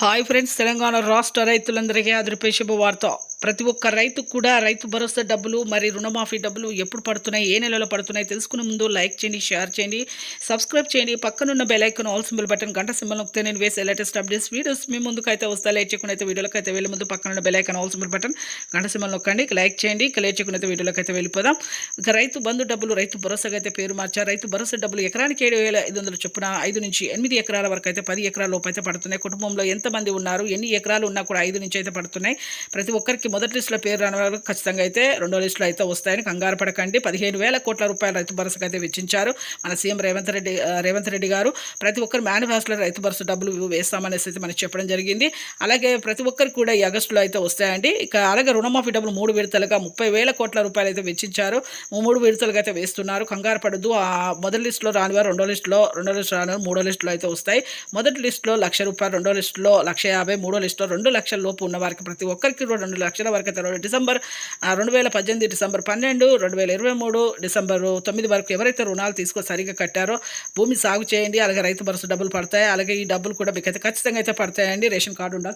Hi friends, Telangana రాష్ట్ర రైతులందరికీ అదిరిపే శుభవార్త. ప్రతి ఒక్క రైతుకు కూడా రైతు భరోసా డబ్బులు మరి రుణమాఫీ డబ్బులు ఎప్పుడు పడుతున్నాయి, ఏ నెలలో పడుతున్నాయి తెలుసుకునే ముందు లైక్ చేయండి, షేర్ చేయండి, సబ్స్క్రైబ్ చేయండి. పక్కనున్న bell icon all symbol button గంట సింబల్ నొక్కితే నేను వేసే లేటెస్ట్ అప్డేట్స్ వీడియోస్ మీ ముందుకైతే వస్తాయి. లైక్ చేయకుండా అయితే వీడియోలోకి అయితే వెళ్ళే ముందు పక్కనున్న bell icon all symbol button గంట సింబల్ నొక్కండి, లైక్ చేయండి. లైక్ చేయకుండా అయితే వీడియోలోకి అయితే వెళ్ళిపోదాం. ఇక రైతు బంధు డబ్బులు రైతు భరోసాగా అయితే పేరు మార్చారు. రైతు భరోసా డబ్బులు ఎకరానికి 7,500 చొప్పున 5 నుంచి 8 ఎకరాల వరకు అయితే 10 ఎకరాల లోపు అయితే పడుతున్నాయి. కుటుంబంలో ఎంతమంది ఉన్నారు, ఎన్ని ఎకరాలు ఉన్నా కూడా 5 నుంచి అయితే పడుతున్నాయి. ప్రతి ఒక్కరికి మొదటి లిస్టులో పేరు రాని వాళ్ళు ఖచ్చితంగా అయితే రెండో లిస్టులో అయితే వస్తాయని కంగారు పడకండి. 15,000 కోట్ల రూపాయల రైతు భరోసాకు అయితే వెచ్చించారు మన సీఎం రేవంత్ రెడ్డి గారు. ప్రతి ఒక్కరు మేనిఫెస్టోలో రైతు భరోసా డబ్బులు వేస్తామనేసి అయితే మనకి చెప్పడం జరిగింది. అలాగే ప్రతి ఒక్కరికి కూడా ఈ ఆగస్టులో అయితే వస్తాయండి. ఇక అలాగే రుణమాఫీ డబ్బులు 3 విడతలుగా 30,000 కోట్ల రూపాయలు అయితే వెచ్చించారు. 3 విడతలుగా అయితే వేస్తున్నారు. కంగారు పడద్దు. మొదటి లిస్టులో రానివారు రెండో లిస్టులో రానివారు మూడో లిస్టులో అయితే వస్తాయి. మొదటి లిస్టులో ₹1,00,000, రెండో లిస్టులో ₹1,50,000, మూడో లిస్టులో 2,00,000 లోపు ఉన్న వారికి ప్రతి ఒక్కరికి 2,00,000 వరకు అయితే డిసెంబర్ 2018 డిసెంబర్ 12, 2023 డిసెంబర్ 9 వరకు ఎవరైతే రుణాలు తీసుకొని సరిగ్గా కట్టారో భూమి సాగు చేయండి. అలాగే రైతు భరోసా డబ్బులు పడతాయి. అలాగే ఈ డబ్బులు కూడా మీకు అయితే ఖచ్చితంగా అయితే పడతాయండి. రేషన్ కార్డు ఉండాలి.